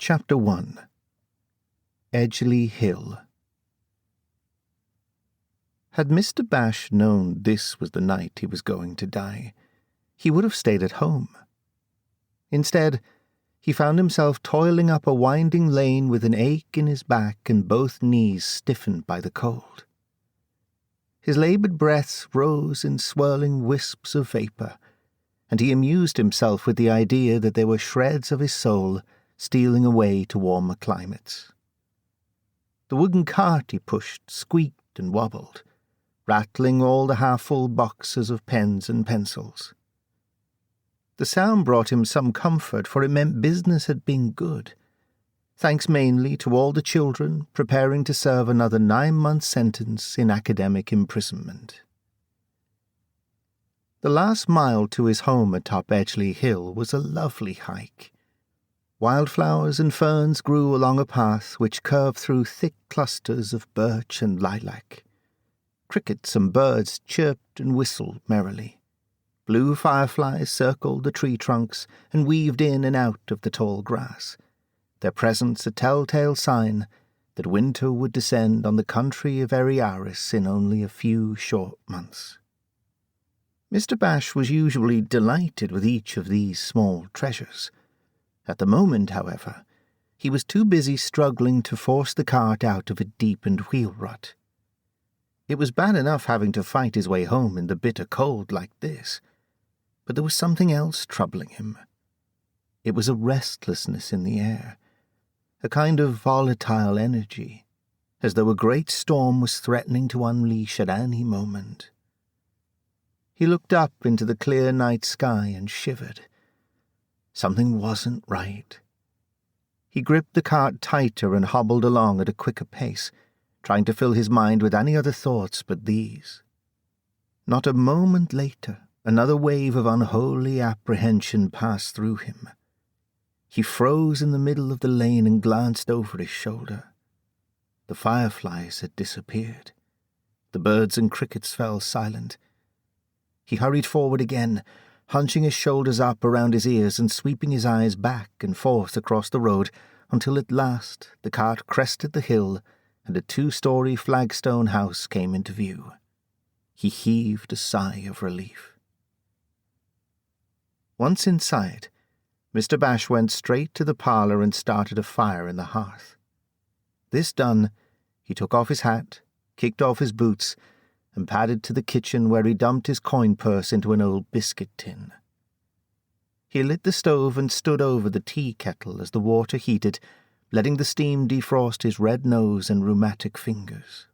Chapter 1. Edgeley Hill. Had Mr. Bash known this was the night he was going to die, he would have stayed at home. Instead, he found himself toiling up a winding lane with an ache in his back and both knees stiffened by the cold. His laboured breaths rose in swirling wisps of vapour, and he amused himself with the idea that there were shreds of his soul stealing away to warmer climates. The wooden cart he pushed squeaked and wobbled, rattling all the half-full boxes of pens and pencils. The sound brought him some comfort, for it meant business had been good, thanks mainly to all the children preparing to serve another 9-month sentence in academic imprisonment. The last mile to his home atop Edgeley Hill was a lovely hike. Wildflowers and ferns grew along a path which curved through thick clusters of birch and lilac. Crickets and birds chirped and whistled merrily. Blue fireflies circled the tree trunks and weaved in and out of the tall grass, their presence a telltale sign that winter would descend on the country of Eriaris in only a few short months. Mr. Bash was usually delighted with each of these small treasures. At the moment, however, he was too busy struggling to force the cart out of a deepened wheel rut. It was bad enough having to fight his way home in the bitter cold like this, but there was something else troubling him. It was a restlessness in the air, a kind of volatile energy, as though a great storm was threatening to unleash at any moment. He looked up into the clear night sky and shivered. Something wasn't right. He gripped the cart tighter and hobbled along at a quicker pace, trying to fill his mind with any other thoughts but these. Not a moment later, another wave of unholy apprehension passed through him. He froze in the middle of the lane and glanced over his shoulder. The fireflies had disappeared. The birds and crickets fell silent. He hurried forward again, hunching his shoulders up around his ears and sweeping his eyes back and forth across the road until at last the cart crested the hill and a 2-story flagstone house came into view. He heaved a sigh of relief. Once inside, Mr. Bash went straight to the parlour and started a fire in the hearth. This done, he took off his hat, kicked off his boots, and padded to the kitchen where he dumped his coin purse into an old biscuit tin. He lit the stove and stood over the tea kettle as the water heated, letting the steam defrost his red nose and rheumatic fingers.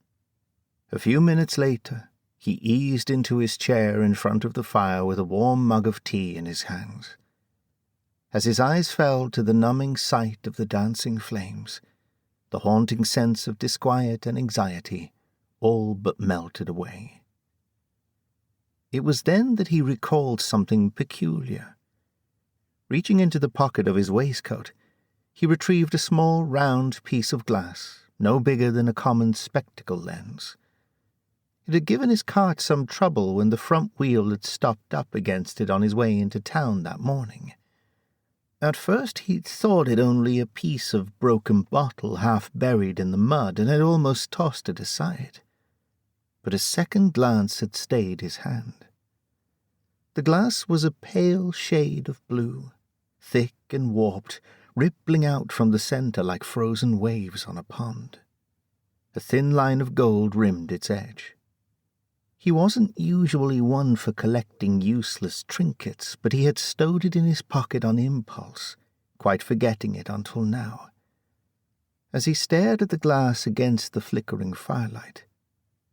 A few minutes later, he eased into his chair in front of the fire with a warm mug of tea in his hands. As his eyes fell to the numbing sight of the dancing flames, the haunting sense of disquiet and anxiety all but melted away. It was then that he recalled something peculiar. Reaching into the pocket of his waistcoat, he retrieved a small round piece of glass, no bigger than a common spectacle lens. It had given his cart some trouble when the front wheel had stopped up against it on his way into town that morning. At first he'd thought it only a piece of broken bottle half buried in the mud and had almost tossed it aside. But a second glance had stayed his hand. The glass was a pale shade of blue, thick and warped, rippling out from the centre like frozen waves on a pond. A thin line of gold rimmed its edge. He wasn't usually one for collecting useless trinkets, but he had stowed it in his pocket on impulse, quite forgetting it until now. As he stared at the glass against the flickering firelight,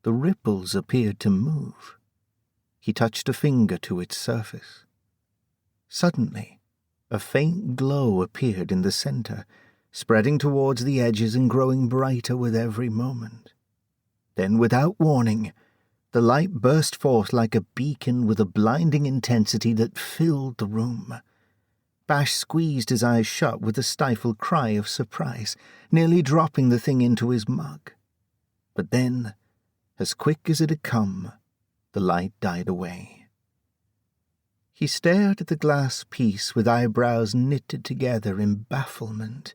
the ripples appeared to move. He touched a finger to its surface. Suddenly, a faint glow appeared in the centre, spreading towards the edges and growing brighter with every moment. Then, without warning, the light burst forth like a beacon with a blinding intensity that filled the room. Bash squeezed his eyes shut with a stifled cry of surprise, nearly dropping the thing into his mug. But then, as quick as it had come, the light died away. He stared at the glass piece with eyebrows knitted together in bafflement,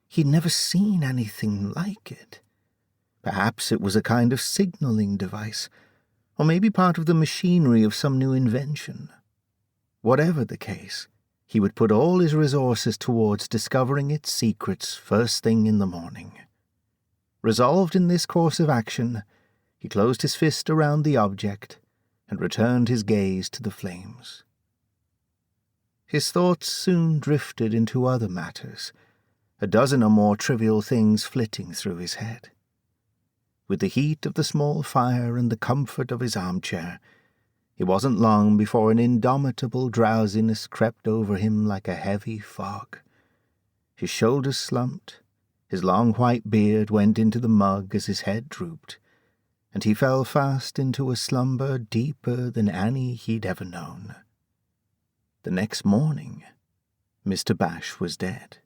He'd never seen anything like it. Perhaps it was a kind of signaling device, or maybe part of the machinery of some new invention. Whatever the case, he would put all his resources towards discovering its secrets first thing in the morning. Resolved in this course of action, he closed his fist around the object and returned his gaze to the flames. His thoughts soon drifted into other matters, a dozen or more trivial things flitting through his head. With the heat of the small fire and the comfort of his armchair, it wasn't long before an indomitable drowsiness crept over him like a heavy fog. His shoulders slumped, his long white beard went into the mug as his head drooped, and he fell fast into a slumber deeper than any he'd ever known. The next morning, Mr. Bash was dead.